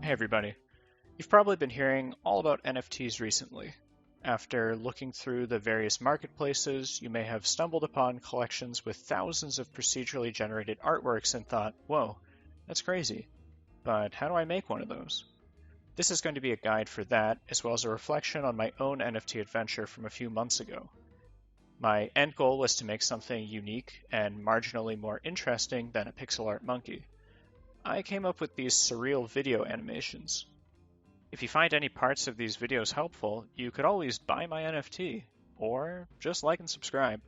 Hey everybody. You've probably been hearing all about NFTs recently. After looking through the various marketplaces, you may have stumbled upon collections with thousands of procedurally generated artworks and thought, whoa, that's crazy. But how do I make one of those? This is going to be a guide for that, as well as a reflection on my own NFT adventure from a few months ago. My end goal was to make something unique and marginally more interesting than a pixel art monkey. I came up with these surreal video animations. If you find any parts of these videos helpful, you could always buy my NFT, or just like and subscribe.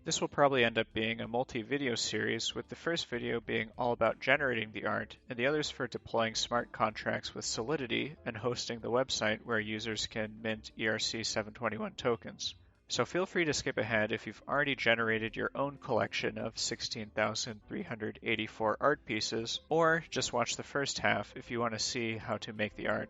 This will probably end up being a multi-video series, with the first video being all about generating the art, and the others for deploying smart contracts with Solidity and hosting the website where users can mint ERC-721 tokens. So feel free to skip ahead if you've already generated your own collection of 16,384 art pieces, or just watch the first half if you want to see how to make the art.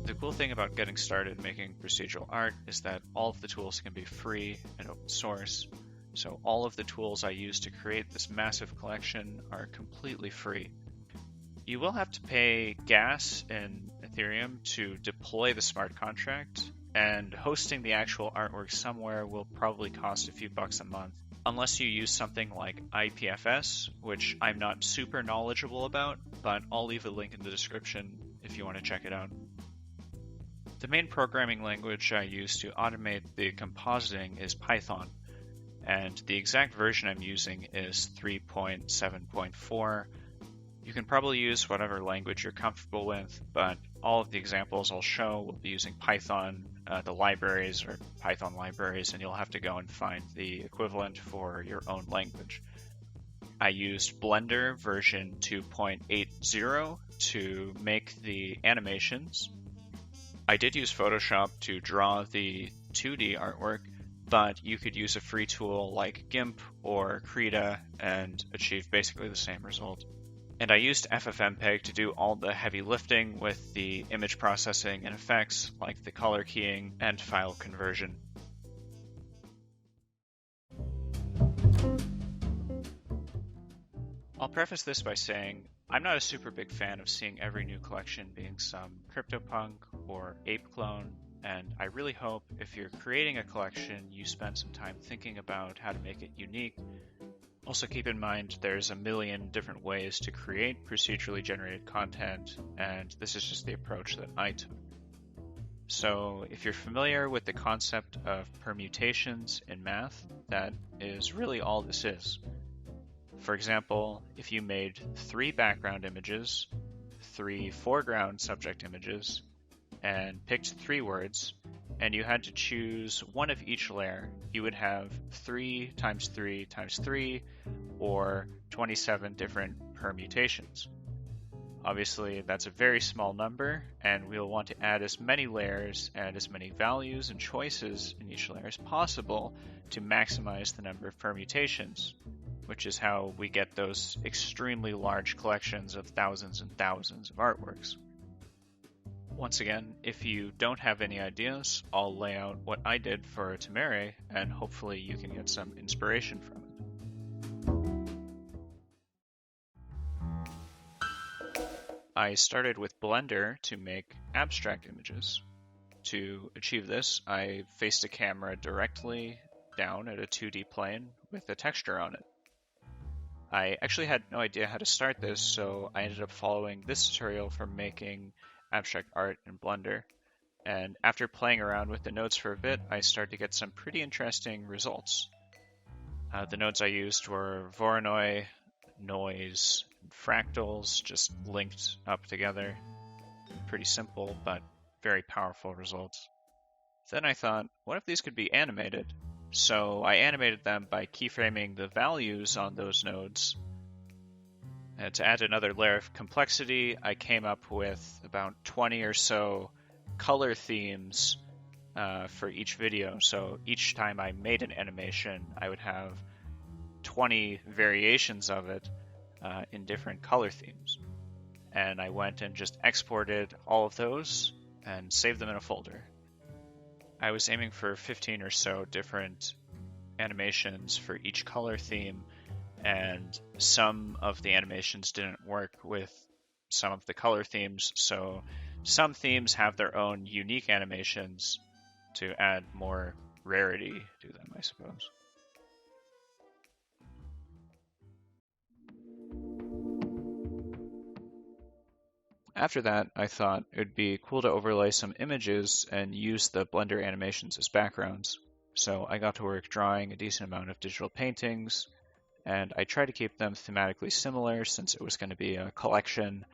The cool thing about getting started making procedural art is that all of the tools can be free and open source. So all of the tools I use to create this massive collection are completely free. You will have to pay gas in Ethereum to deploy the smart contract, and hosting the actual artwork somewhere will probably cost a few bucks a month, unless you use something like IPFS, which I'm not super knowledgeable about, but I'll leave a link in the description if you want to check it out. The main programming language I use to automate the compositing is Python, and the exact version I'm using is 3.7.4. You can probably use whatever language you're comfortable with, but all of the examples I'll show will be using Python, the libraries or Python libraries, and you'll have to go and find the equivalent for your own language. I used Blender version 2.80 to make the animations. I did use Photoshop to draw the 2D artwork, but you could use a free tool like GIMP or Krita and achieve basically the same result. And I used FFMPEG to do all the heavy lifting with the image processing and effects like the color keying and file conversion. I'll preface this by saying I'm not a super big fan of seeing every new collection being some CryptoPunk or ape clone, and I really hope if you're creating a collection, you spend some time thinking about how to make it unique. Also keep in mind there's a million different ways to create procedurally generated content, and this is just the approach that I took. So if you're familiar with the concept of permutations in math, that is really all this is. For example, if you made 3 background images, 3 foreground subject images, and picked 3 words, and you had to choose one of each layer, you would have 3 times 3 times 3, or 27 different permutations. Obviously, that's a very small number, and we'll want to add as many layers and as many values and choices in each layer as possible to maximize the number of permutations, which is how we get those extremely large collections of thousands and thousands of artworks. Once again, if you don't have any ideas, I'll lay out what I did for Temere, and hopefully you can get some inspiration from it. I started with Blender to make abstract images. To achieve this, I faced a camera directly down at a 2D plane with a texture on it. I actually had no idea how to start this, so I ended up following this tutorial for making abstract art in Blender. And after playing around with the nodes for a bit, I started to get some pretty interesting results. The nodes I used were Voronoi, noise, and fractals, just linked up together. Pretty simple, but very powerful results. Then I thought, what if these could be animated? So I animated them by keyframing the values on those nodes. And to add another layer of complexity, I came up with about 20 or so color themes for each video. So each time I made an animation, I would have 20 variations of it in different color themes. And I went and just exported all of those and saved them in a folder. I was aiming for 15 or so different animations for each color theme, and some of the animations didn't work with some of the color themes, so some themes have their own unique animations to add more rarity to them, I suppose. After that, I thought it would be cool to overlay some images and use the Blender animations as backgrounds. So I got to work drawing a decent amount of digital paintings, and I tried to keep them thematically similar since it was going to be a collection.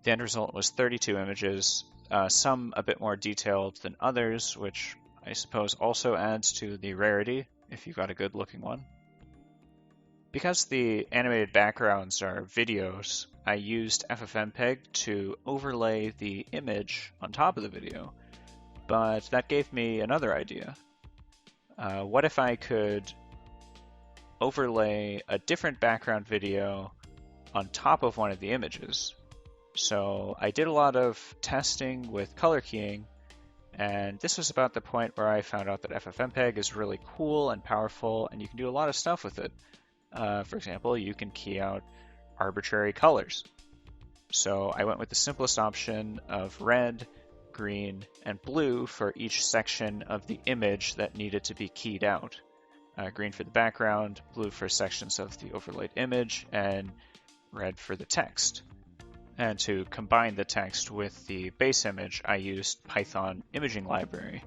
The end result was 32 images, some a bit more detailed than others, which I suppose also adds to the rarity if you've got a good looking one. Because the animated backgrounds are videos, I used FFMPEG to overlay the image on top of the video, but that gave me another idea. What if I could overlay a different background video on top of one of the images? So I did a lot of testing with color keying, and this was about the point where I found out that FFmpeg is really cool and powerful, and you can do a lot of stuff with it. For example, you can key out arbitrary colors. So I went with the simplest option of red, green, and blue for each section of the image that needed to be keyed out. Green for the background, blue for sections of the overlaid image, and red for the text. And to combine the text with the base image, I used Python imaging library.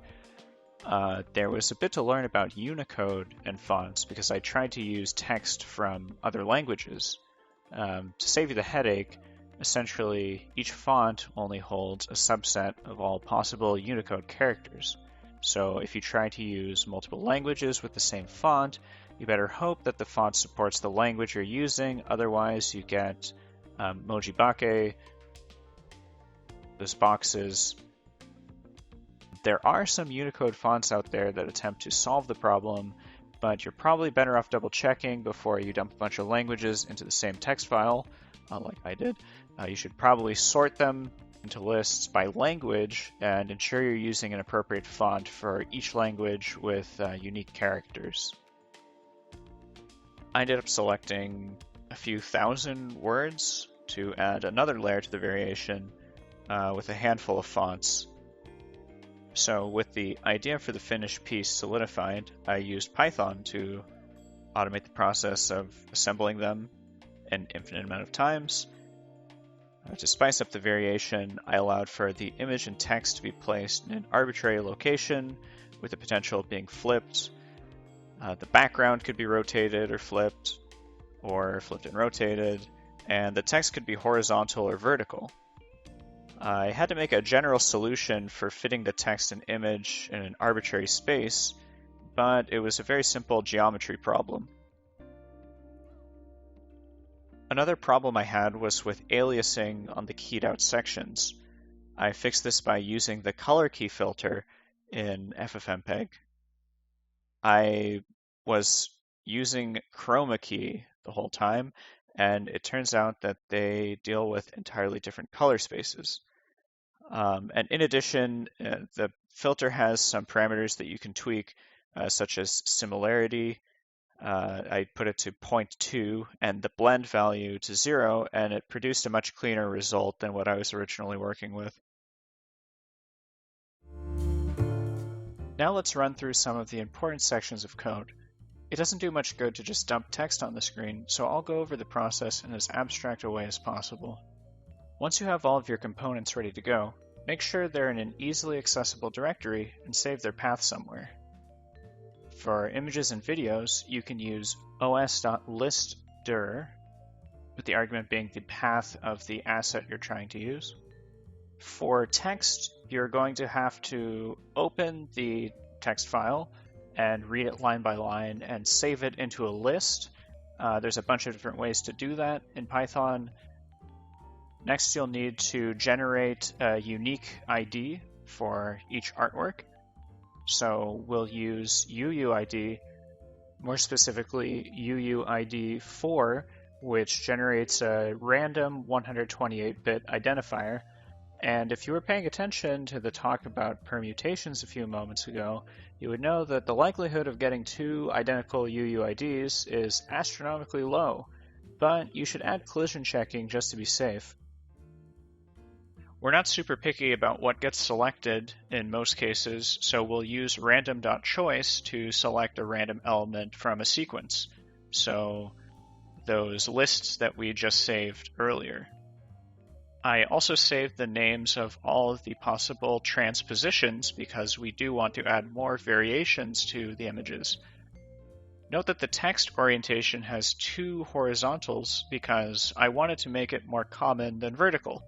There was a bit to learn about Unicode and fonts because I tried to use text from other languages. To save you the headache, essentially each font only holds a subset of all possible Unicode characters. So if you try to use multiple languages with the same font, you better hope that the font supports the language you're using, otherwise you get mojibake, those boxes. There are some Unicode fonts out there that attempt to solve the problem, but you're probably better off double checking before you dump a bunch of languages into the same text file, like I did. You should probably sort them into lists by language and ensure you're using an appropriate font for each language with unique characters. I ended up selecting a few thousand words to add another layer to the variation with a handful of fonts. So with the idea for the finished piece solidified, I used Python to automate the process of assembling them an infinite amount of times. To spice up the variation, I allowed for the image and text to be placed in an arbitrary location with the potential of being flipped. The background could be rotated or flipped and rotated, and the text could be horizontal or vertical. I had to make a general solution for fitting the text and image in an arbitrary space, but it was a very simple geometry problem. Another problem I had was with aliasing on the keyed out sections. I fixed this by using the color key filter in FFmpeg. I was using chroma key the whole time, and it turns out that they deal with entirely different color spaces. And in addition, the filter has some parameters that you can tweak, such as similarity. I put it to 0.2 and the blend value to 0, and it produced a much cleaner result than what I was originally working with. Now let's run through some of the important sections of code. It doesn't do much good to just dump text on the screen, so I'll go over the process in as abstract a way as possible. Once you have all of your components ready to go, make sure they're in an easily accessible directory and save their path somewhere. For images and videos, you can use os.listdir, with the argument being the path of the asset you're trying to use. For text, you're going to have to open the text file and read it line by line and save it into a list. There's a bunch of different ways to do that in Python. Next, you'll need to generate a unique ID for each artwork. So we'll use UUID, more specifically UUID4, which generates a random 128-bit identifier. And if you were paying attention to the talk about permutations a few moments ago, you would know that the likelihood of getting two identical UUIDs is astronomically low, but you should add collision checking just to be safe. We're not super picky about what gets selected in most cases, so we'll use random.choice to select a random element from a sequence. So those lists that we just saved earlier. I also saved the names of all of the possible transpositions because we do want to add more variations to the images. Note that the text orientation has two horizontals because I wanted to make it more common than vertical.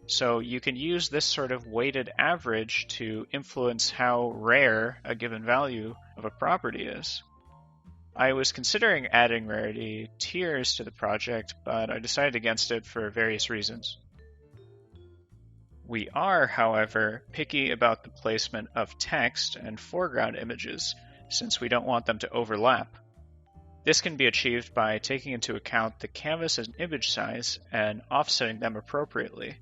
So you can use this sort of weighted average to influence how rare a given value of a property is. I was considering adding rarity tiers to the project, but I decided against it for various reasons. We are, however, picky about the placement of text and foreground images, since we don't want them to overlap. This can be achieved by taking into account the canvas and image size and offsetting them appropriately.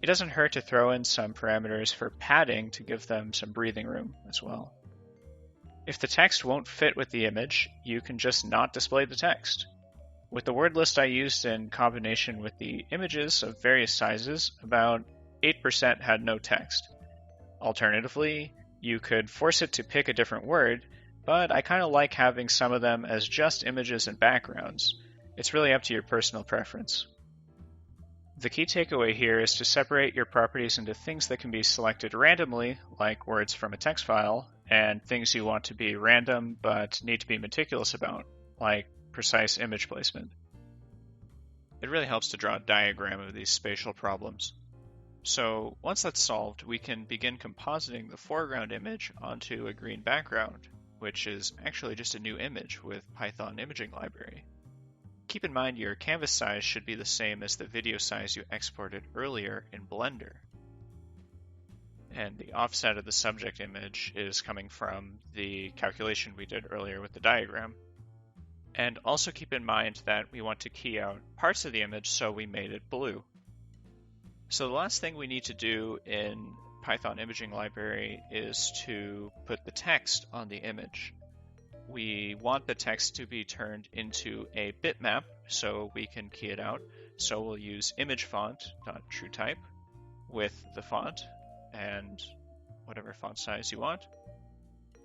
It doesn't hurt to throw in some parameters for padding to give them some breathing room as well. If the text won't fit with the image, you can just not display the text. With the word list I used in combination with the images of various sizes, about 8% had no text. Alternatively, you could force it to pick a different word, but I kind of like having some of them as just images and backgrounds. It's really up to your personal preference. The key takeaway here is to separate your properties into things that can be selected randomly, like words from a text file, and things you want to be random but need to be meticulous about, like precise image placement. It really helps to draw a diagram of these spatial problems. So once that's solved, we can begin compositing the foreground image onto a green background, which is actually just a new image with Python imaging library. Keep in mind your canvas size should be the same as the video size you exported earlier in Blender. And the offset of the subject image is coming from the calculation we did earlier with the diagram. And also keep in mind that we want to key out parts of the image, so we made it blue. So the last thing we need to do in Python imaging library is to put the text on the image. We want the text to be turned into a bitmap so we can key it out. So we'll use imagefont.trueType with the font and whatever font size you want.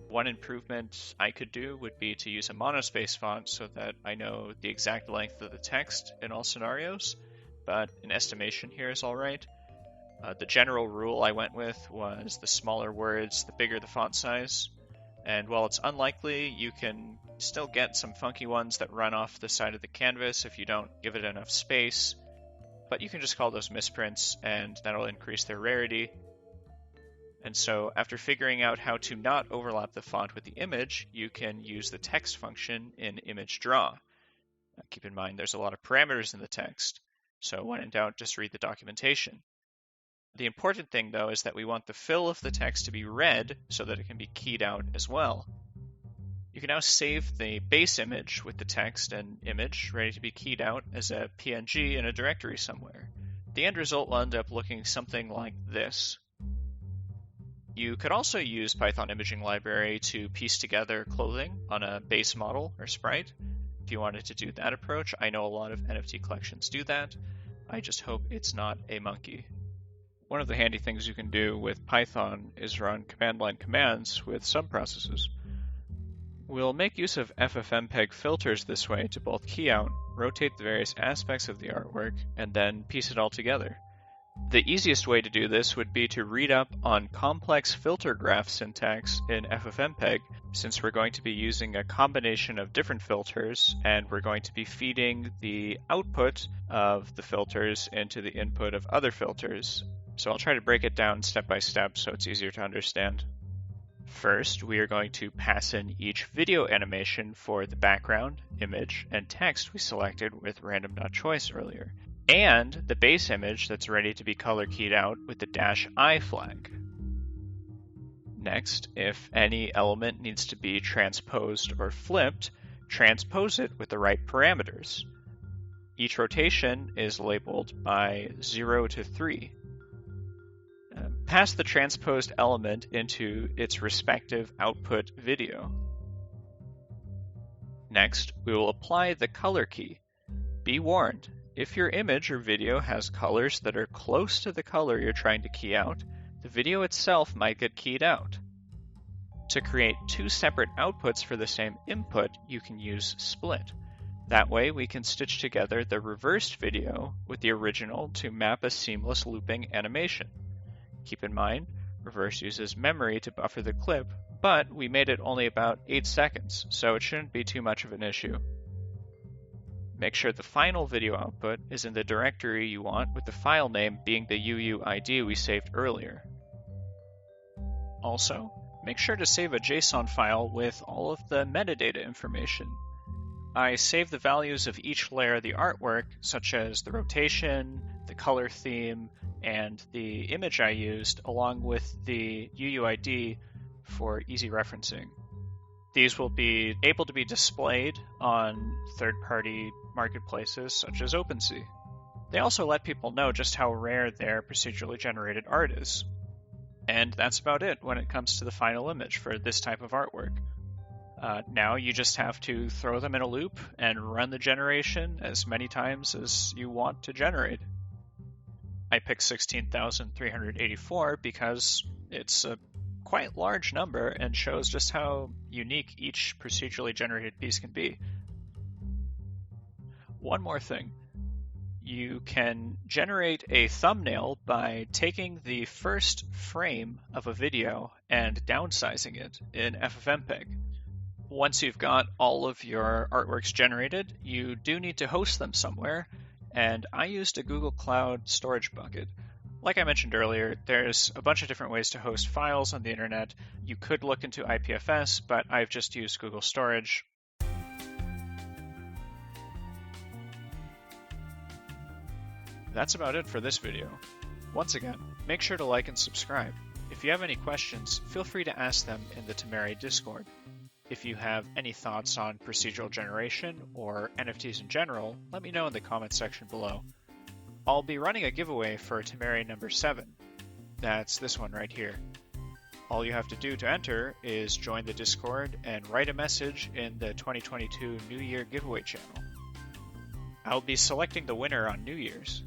One improvement I could do would be to use a monospace font so that I know the exact length of the text in all scenarios, but an estimation here is all right. The general rule I went with was the smaller words, the bigger the font size. And while it's unlikely, you can still get some funky ones that run off the side of the canvas if you don't give it enough space. But you can just call those misprints, and that'll increase their rarity. And so after figuring out how to not overlap the font with the image, you can use the text function in ImageDraw. Keep in mind there's a lot of parameters in the text, so when in doubt, just read the documentation. The important thing, though, is that we want the fill of the text to be red so that it can be keyed out as well. You can now save the base image with the text and image ready to be keyed out as a PNG in a directory somewhere. The end result will end up looking something like this. You could also use Python Imaging Library to piece together clothing on a base model or sprite. If you wanted to do that approach, I know a lot of NFT collections do that. I just hope it's not a monkey. One of the handy things you can do with Python is run command line commands with subprocesses. We'll make use of FFMPEG filters this way to both key out, rotate the various aspects of the artwork, and then piece it all together. The easiest way to do this would be to read up on complex filter graph syntax in FFmpeg, since we're going to be using a combination of different filters, and we're going to be feeding the output of the filters into the input of other filters. So I'll try to break it down step by step so it's easier to understand. First, we are going to pass in each video animation for the background, image, and text we selected with random.choice earlier, and the base image that's ready to be color keyed out with the -I flag. Next, if any element needs to be transposed or flipped, transpose it with the right parameters. Each rotation is labeled by 0 to 3. pass the transposed element into its respective output video. Next, we will apply the color key. Be warned, if your image or video has colors that are close to the color you're trying to key out, the video itself might get keyed out. To create two separate outputs for the same input, you can use split. That way, we can stitch together the reversed video with the original to map a seamless looping animation. Keep in mind, reverse uses memory to buffer the clip, but we made it only about 8 seconds, so it shouldn't be too much of an issue. Make sure the final video output is in the directory you want, with the file name being the UUID we saved earlier. Also, make sure to save a JSON file with all of the metadata information. I saved the values of each layer of the artwork, such as the rotation, the color theme, and the image I used, along with the UUID for easy referencing. These will be able to be displayed on third-party marketplaces such as OpenSea. They also let people know just how rare their procedurally generated art is. And that's about it when it comes to the final image for this type of artwork. Now you just have to throw them in a loop and run the generation as many times as you want to generate. I picked 16,384 because it's a quite large number and shows just how unique each procedurally generated piece can be. One more thing. You can generate a thumbnail by taking the first frame of a video and downsizing it in FFMPEG. Once you've got all of your artworks generated, you do need to host them somewhere, and I used a Google Cloud storage bucket. Like I mentioned earlier, there's a bunch of different ways to host files on the internet. You could look into IPFS, but I've just used Google Storage. That's about it for this video. Once again, make sure to like and subscribe. If you have any questions, feel free to ask them in the Temeri Discord. If you have any thoughts on procedural generation or NFTs in general, let me know in the comments section below. I'll be running a giveaway for Temeri number 7. That's this one right here. All you have to do to enter is join the Discord and write a message in the 2022 New Year giveaway channel. I'll be selecting the winner on New Year's.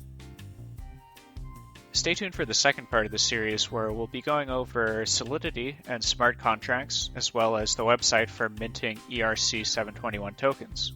Stay tuned for the second part of the series where we'll be going over Solidity and smart contracts, as well as the website for minting ERC 721 tokens.